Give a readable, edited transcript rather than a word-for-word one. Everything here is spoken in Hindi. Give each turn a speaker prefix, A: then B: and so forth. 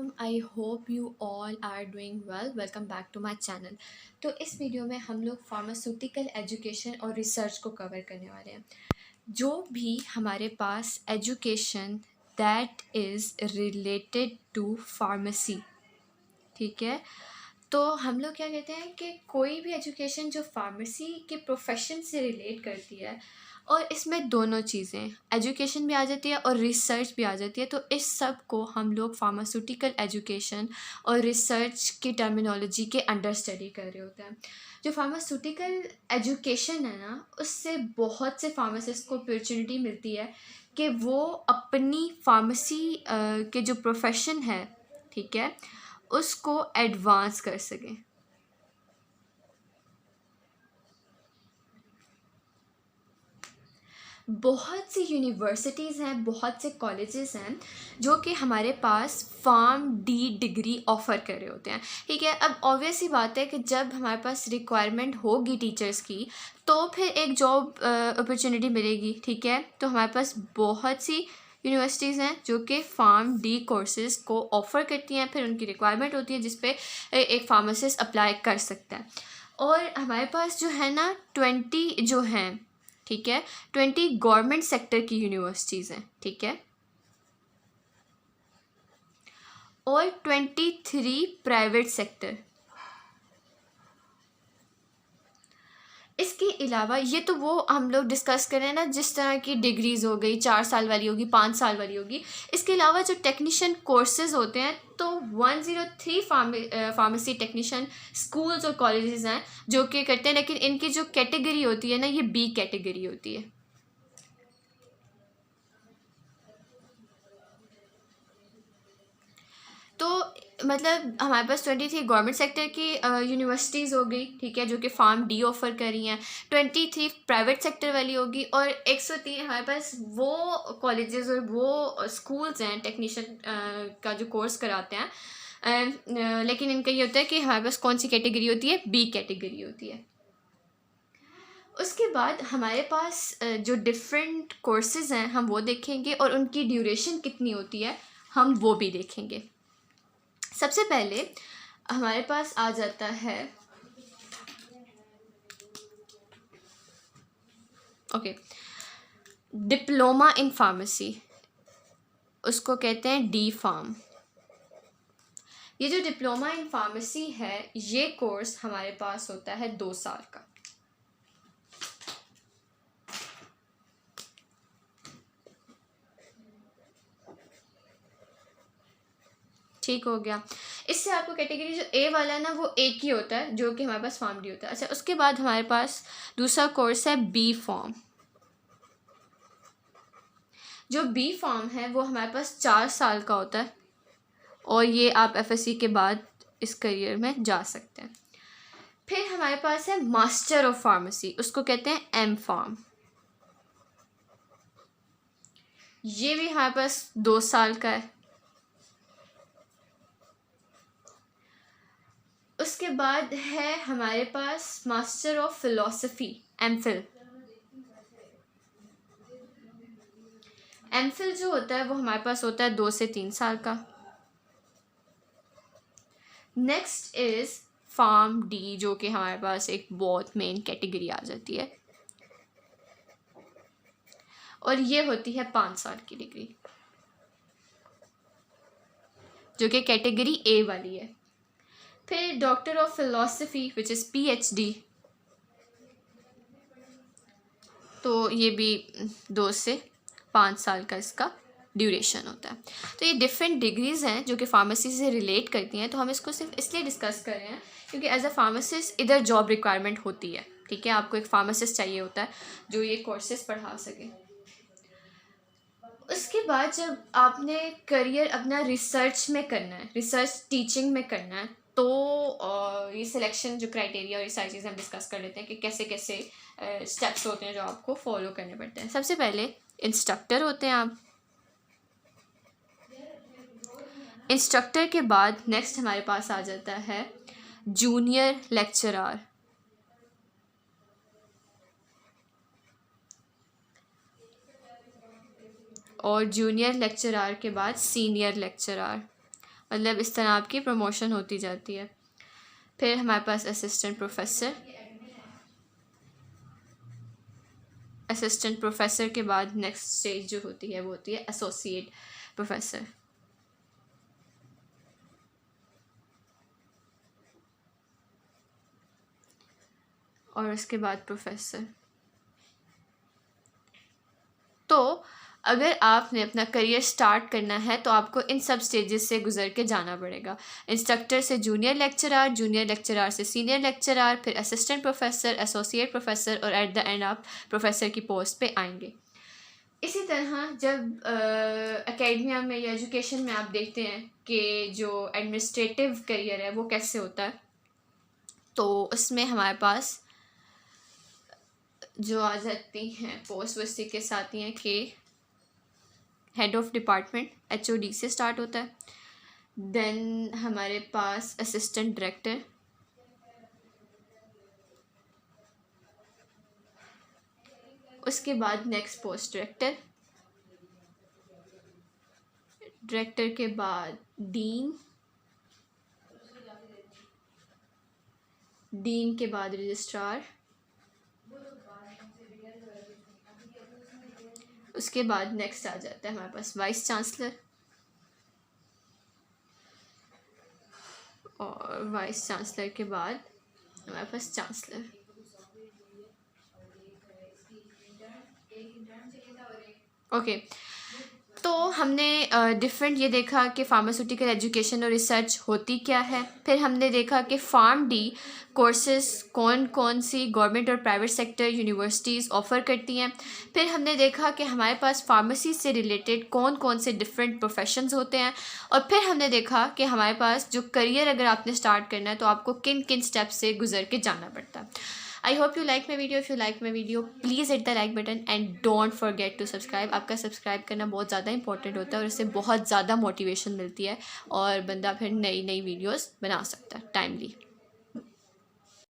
A: वालेकुम। I hope you all are doing well. Welcome back to my channel. तो इस वीडियो में हम लोग फार्मास्यूटिकल एजुकेशन और रिसर्च को कवर करने वाले हैं। जो भी हमारे पास education that is related to pharmacy, ठीक है, तो हम लोग क्या कहते हैं कि कोई भी एजुकेशन जो फार्मेसी के प्रोफेशन से रिलेट करती है, और इसमें दोनों चीज़ें, एजुकेशन भी आ जाती है और रिसर्च भी आ जाती है, तो इस सब को हम लोग फार्मास्यूटिकल एजुकेशन और रिसर्च की टर्मिनोलॉजी के अंडर स्टडी कर रहे होते हैं। जो फार्मास्यूटिकल एजुकेशन है ना, उससे बहुत से फार्मासिस्ट को अपॉर्चुनिटी मिलती है कि वो अपनी फार्मेसी के जो प्रोफेशन है, ठीक है, उसको एडवांस कर सकें। बहुत सी यूनिवर्सिटीज़ हैं, बहुत से कॉलेजेस हैं जो कि हमारे पास फार्म डी डिग्री ऑफ़र कर रहे होते हैं, ठीक है। अब ऑब्वियस सी बात है कि जब हमारे पास रिक्वायरमेंट होगी टीचर्स की, तो फिर एक जॉब अपॉर्चुनिटी मिलेगी, ठीक है। तो हमारे पास बहुत सी यूनिवर्सिटीज़ हैं जो कि फार्म डी कोर्सेज़ को ऑफ़र करती हैं, फिर उनकी रिक्वायरमेंट होती है जिस पे एक फार्मासिस्ट अप्लाई कर सकता है। और हमारे पास जो है ना 20 जो हैं, ठीक है, 20 गवर्नमेंट सेक्टर की यूनिवर्सिटीज़ हैं, ठीक है, और 23 प्राइवेट सेक्टर। इसके अलावा ये तो वो हम लोग डिस्कस कर रहे हैं ना, जिस तरह की डिग्रीज़ हो गई, 4 साल वाली होगी, 5 साल वाली होगी। इसके अलावा जो टेक्नीशियन कोर्सेज़ होते हैं, तो 103 फार्मेसी टेक्नीशियन स्कूल्स और कॉलेजेस हैं जो कि करते हैं, लेकिन इनकी जो कैटेगरी होती है ना, ये बी कैटेगरी होती है। तो मतलब हमारे पास 23 गवर्नमेंट सेक्टर की यूनिवर्सिटीज़ हो गई, ठीक है, जो कि फार्म डी ऑफ़र कर रही हैं, 23 प्राइवेट सेक्टर वाली होगी, और 103 हमारे पास वो कॉलेजेस और वो स्कूल्स हैं टेक्नीशियन का जो कोर्स कराते हैं। लेकिन इनका ये होता है कि हमारे पास कौन सी कैटेगरी होती है, बी कैटेगरी होती है। उसके बाद हमारे पास जो डिफरेंट कोर्सेज़ हैं हम वो देखेंगे, और उनकी ड्यूरेशन कितनी होती है हम वो भी देखेंगे। सबसे पहले हमारे पास आ जाता है, ओके, डिप्लोमा इन फार्मेसी, उसको कहते हैं डी फार्म। ये जो डिप्लोमा इन फार्मेसी है, ये कोर्स हमारे पास होता है 2 साल का। ठीक हो गया। इससे आपको कैटेगरी जो ए वाला है ना, वो एक ही होता है जो कि हमारे पास फार्म डी होता है। अच्छा, उसके बाद हमारे पास दूसरा कोर्स है बी फॉर्म। जो बी फॉर्म है वो हमारे पास 4 साल का होता है, और ये आप एफएससी के बाद इस करियर में जा सकते हैं। फिर हमारे पास है मास्टर ऑफ फार्मेसी, उसको कहते हैं एम फार्म। ये भी हमारे पास 2 साल का है। उसके बाद है हमारे पास master of philosophy, MPhil. MPhil जो होता है वो हमारे पास होता है 2 से 3 साल का। नेक्स्ट इज फार्म डी, जो कि हमारे पास एक बहुत मेन कैटेगरी आ जाती है, और ये होती है 5 साल की डिग्री, जो कि कैटेगरी ए वाली है। फिर doctor of philosophy which is PhD, तो ये भी 2 से 5 साल का इसका ड्यूरेशन होता है। तो ये डिफरेंट डिग्रीज़ हैं जो कि फार्मेसी से रिलेट करती हैं। तो हम इसको सिर्फ इसलिए डिस्कस कर रहे हैं क्योंकि एज अ फार्मासिस्ट इधर जॉब रिक्वायरमेंट होती है, ठीक है। आपको एक फार्मासिस्ट चाहिए होता है जो ये कोर्सेज पढ़ा सके। उसके बाद जब आपने करियर अपना रिसर्च में करना है, रिसर्च टीचिंग में करना है, तो ये सिलेक्शन जो क्राइटेरिया और ये सारी चीज़ें हम डिस्कस कर लेते हैं कि कैसे कैसे स्टेप्स होते हैं जो आपको फॉलो करने पड़ते हैं। सबसे पहले इंस्ट्रक्टर होते हैं आप। इंस्ट्रक्टर के बाद नेक्स्ट हमारे पास आ जाता है जूनियर लेक्चरर, और जूनियर लेक्चरर के बाद सीनियर लेक्चरर, मतलब इस तरह आपकी प्रमोशन होती जाती है। फिर हमारे पास असिस्टेंट प्रोफेसर, असिस्टेंट प्रोफेसर के बाद नेक्स्ट स्टेज जो होती है वो होती है एसोसिएट प्रोफेसर। और उसके बाद प्रोफेसर। तो अगर आपने अपना करियर स्टार्ट करना है तो आपको इन सब स्टेजेस से गुजर के जाना पड़ेगा। इंस्ट्रक्टर से जूनियर लेक्चरार से सीनियर लेक्चरार, फिर असिस्टेंट प्रोफेसर, एसोसिएट प्रोफेसर और एट द एंड आप प्रोफेसर की पोस्ट पे आएंगे। इसी तरह जब एकेडमिया में या एजुकेशन में आप देखते हैं कि जो एडमिनिस्ट्रेटिव करियर है वो कैसे होता है, तो उसमें हमारे पास जो आ जाती हैं पोस्ट वो इसी के साथ ही हैं कि हेड ऑफ डिपार्टमेंट HOD से स्टार्ट होता है। देन हमारे पास असिस्टेंट डायरेक्टर, उसके बाद नेक्स्ट पोस्ट डायरेक्टर, डायरेक्टर के बाद डीन, डीन के बाद रजिस्ट्रार, उसके बाद नेक्स्ट आ जाता है हमारे पास वाइस चांसलर, और वाइस चांसलर के बाद हमारे पास चांसलर। ओके, तो हमने डिफरेंट ये देखा कि फार्मास्यूटिकल एजुकेशन और रिसर्च होती क्या है। फिर हमने देखा कि PharmD कोर्सेज कौन कौन सी गवर्नमेंट और प्राइवेट सेक्टर यूनिवर्सिटीज़ ऑफ़र करती हैं। फिर हमने देखा कि हमारे पास फार्मेसी से रिलेटेड कौन कौन से डिफरेंट प्रोफेशंस होते हैं। और फिर हमने देखा कि हमारे पास जो करियर अगर आपने स्टार्ट करना है तो आपको किन किन स्टेप्स से गुजर के जाना पड़ता है। I hope you like my video. If you like my video please hit the like button and don't forget to subscribe. आपका सब्सक्राइब करना बहुत ज़्यादा इंपॉर्टेंट होता है और इससे बहुत ज़्यादा मोटिवेशन मिलती है और बंदा फिर नई नई वीडियोस बना सकता है टाइमली।